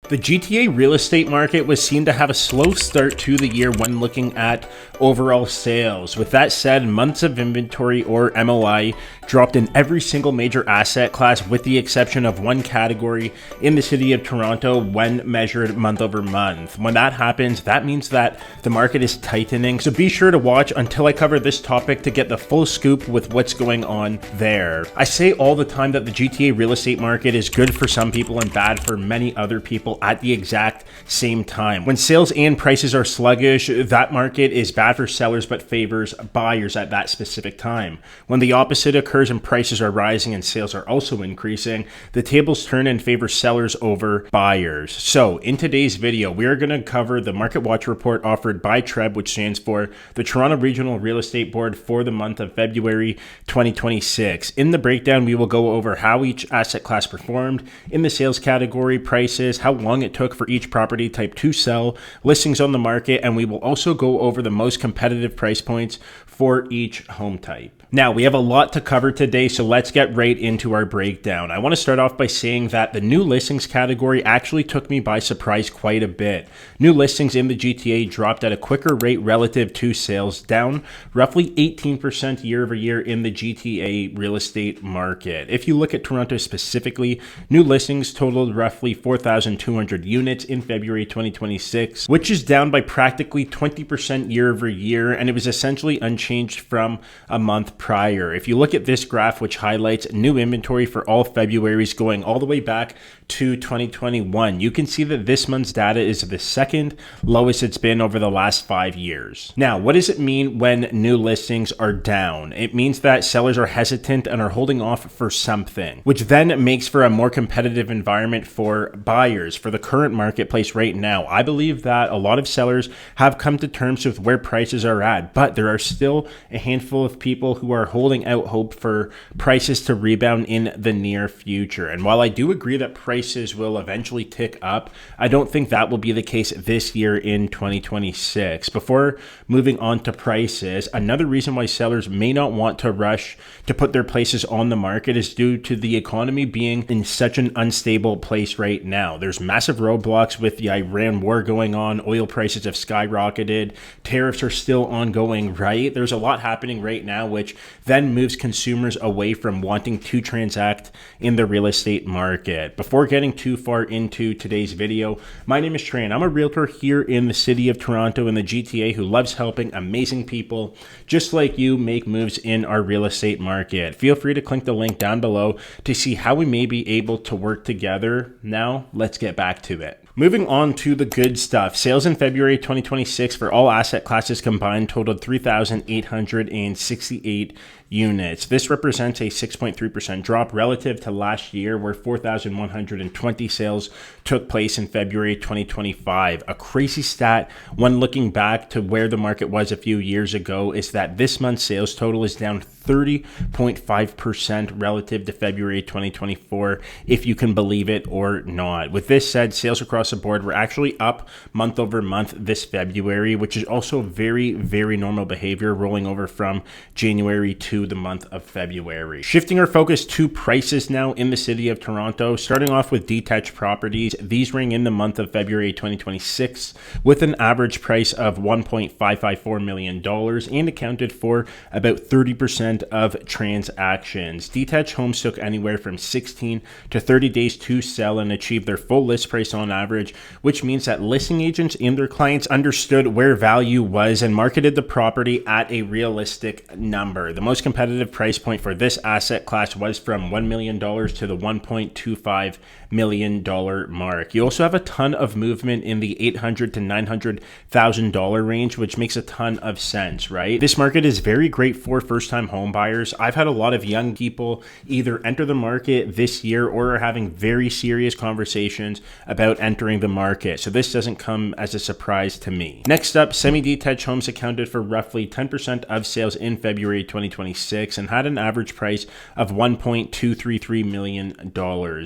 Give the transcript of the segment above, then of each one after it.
The GTA real estate market was seen to have a slow start to the year when looking at overall sales. With that said, months of inventory, or MOI, dropped in every single major asset class with the exception of one category in the city of Toronto when measured month over month. When that happens, that means that the market is tightening, so be sure to watch until I cover this topic to get the full scoop with what's going on there. I say all the time that the GTA real estate market is good for some people and bad for many other people at the exact same time. When sales and prices are sluggish, that market is bad for sellers but favors buyers at that specific time. When the opposite occurs and prices are rising and sales are also increasing, the tables turn and favor sellers over buyers. So in today's video, we are going to cover the Market Watch report offered by TREB, which stands for the Toronto Regional Real Estate Board, for the month of February 2026. In the breakdown, we will go over how each asset class performed in the sales category, prices, how long it took for each property type to sell, listings on the market, and we will also go over the most competitive price points for each home type. Now, we have a lot to cover today, so let's get right into our breakdown. I want to start off by saying that the new listings category actually took me by surprise quite a bit. New listings in the GTA dropped at a quicker rate relative to sales, down roughly 18% year over year in the GTA real estate market. If you look at Toronto specifically, new listings totaled roughly 4,200 units in February 2026, which is down by practically 20% year over year, and it was essentially unchanged from a month prior. If you look at this graph, which highlights new inventory for all Februaries going all the way back to 2021, you can see that this month's data is the second lowest it's been over the last 5 years. Now, what does it mean when new listings are down? It means that sellers are hesitant and are holding off for something, which then makes for a more competitive environment for buyers. For the current marketplace right now, I believe that a lot of sellers have come to terms with where prices are at, but there are still a handful of people who are holding out hope for prices to rebound in the near future. And while I do agree that prices will eventually tick up, I don't think that will be the case this year in 2026. Before moving on to prices, another reason why sellers may not want to rush to put their places on the market is due to the economy being in such an unstable place right now. There's massive roadblocks with the Iran war going on, oil prices have skyrocketed, tariffs are still ongoing, right? There's a lot happening right now, which then moves consumers away from wanting to transact in the real estate market. Before getting too far into today's video, my name is Trey and I'm a realtor here in the city of Toronto in the GTA who loves helping amazing people just like you make moves in our real estate market. Feel free to click the link down below to see how we may be able to work together. Now, let's get back to it. Moving on to the good stuff. Sales in February 2026 for all asset classes combined totaled 3,868 units. This represents a 6.3% drop relative to last year, where 4,120 sales took place in February 2025. A crazy stat when looking back to where the market was a few years ago is that this month's sales total is down 30.5% relative to February 2024, if you can believe it or not. With this said, sales across the board were actually up month over month this February, which is also very, very normal behavior rolling over from January to the month of February. Shifting our focus to prices now in the city of Toronto, starting off with detached properties. These ring in the month of February 2026 with an average price of $1.554 million and accounted for about 30% of transactions. Detached homes took anywhere from 16 to 30 days to sell and achieve their full list price on average, which means that listing agents and their clients understood where value was and marketed the property at a realistic number. The most competitive price point for this asset class was from $1 million to the $1.25 million mark. You also have a ton of movement in the $800,000 to $900,000 range, which makes a ton of sense, right? This market is very great for first-time home buyers. I've had a lot of young people either enter the market this year or are having very serious conversations about entering the market, so this doesn't come as a surprise to me. Next up, semi-detached homes accounted for roughly 10% of sales in February 2026 and had an average price of $1.233 million.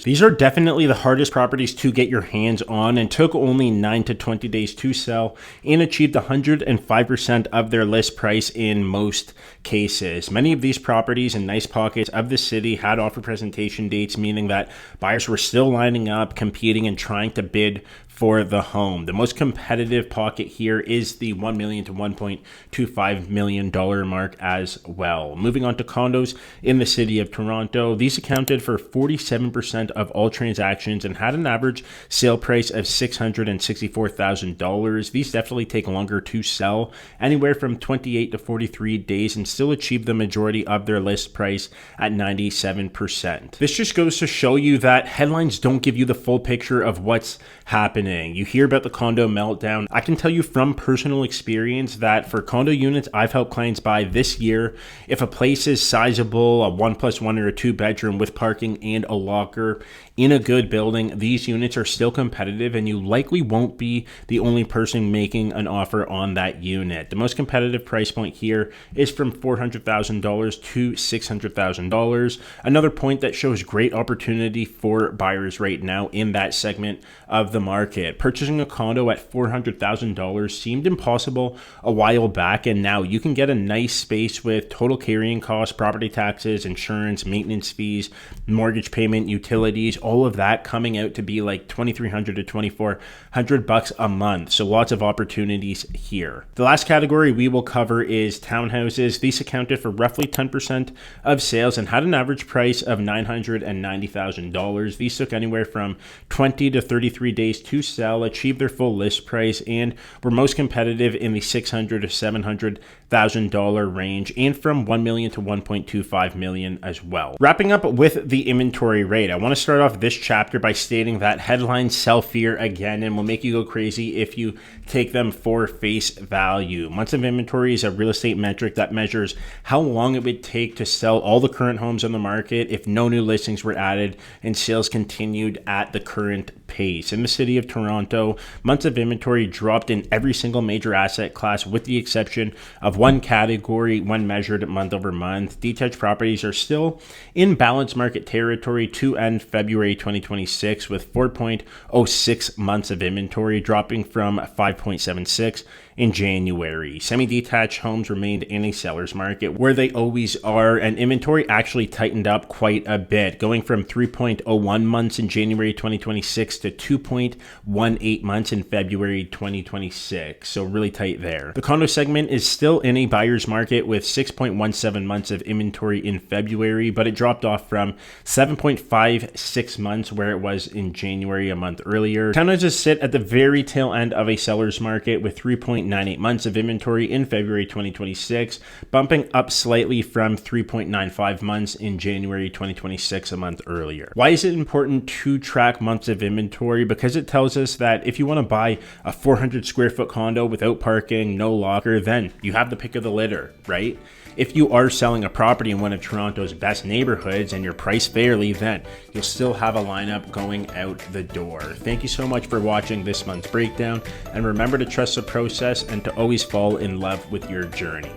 These are definitely the hardest properties to get your hands on and took only 9 to 20 days to sell and achieved 105% of their list price in most cases. Many of these properties in nice pockets of the city had offer presentation dates, meaning that buyers were still lining up, competing, and trying to bid bid for the home. The most competitive pocket here is the $1 million to $1.25 million mark as well. Moving on to condos in the city of Toronto, these accounted for 47% of all transactions and had an average sale price of $664,000. These definitely take longer to sell, anywhere from 28 to 43 days, and still achieve the majority of their list price at 97%. This just goes to show you that headlines don't give you the full picture of what's happening. You hear about the condo meltdown. I can tell you from personal experience that for condo units I've helped clients buy this year, if a place is sizable, a 1+1 or a 2-bedroom with parking and a locker in a good building, these units are still competitive, and you likely won't be the only person making an offer on that unit. The most competitive price point here is from $400,000 to $600,000. Another point that shows great opportunity for buyers right now in that segment of the market. Purchasing a condo at $400,000 seemed impossible a while back, and now you can get a nice space with total carrying costs, property taxes, insurance, maintenance fees, mortgage payment, utilities, all of that coming out to be like $2,300 to $2,400 a month. So lots of opportunities here. The last category we will cover is townhouses. These accounted for roughly 10% of sales and had an average price of $990,000. These took anywhere from 20 to 33 days to sell, achieved their full list price, and were most competitive in the $600,000 to $700,000 range, and from $1 million to $1.25 million as well. Wrapping up with the inventory rate, I want to start off this chapter by stating that headlines sell fear again and will make you go crazy if you take them for face value. Months of inventory is a real estate metric that measures how long it would take to sell all the current homes on the market if no new listings were added and sales continued at the current pace. In the city of Toronto, months of inventory dropped in every single major asset class with the exception of one category when measured month over month. Detached properties are still in balanced market territory to end February 2026 with 4.06 months of inventory, dropping from 5.76 in January. Semi-detached homes remained in a seller's market where they always are, and inventory actually tightened up quite a bit, going from 3.01 months in January 2026 to 2.18 months in February 2026. So really tight there. The condo segment is still in a buyer's market with 6.17 months of inventory in February, but it dropped off from 7.56 months where it was in January a month earlier. Townhouses sit at the very tail end of a seller's market with 3.98 months of inventory in February 2026, bumping up slightly from 3.95 months in January 2026 a month earlier. Why is it important to track months of inventory? Because it tells us that if you want to buy a 400 square foot condo without parking, no locker, then you have the pick of the litter, right? If you are selling a property in one of Toronto's best neighborhoods and you're priced fairly, then you'll still have a lineup going out the door. Thank you so much for watching this month's breakdown, and remember to trust the process and to always fall in love with your journey.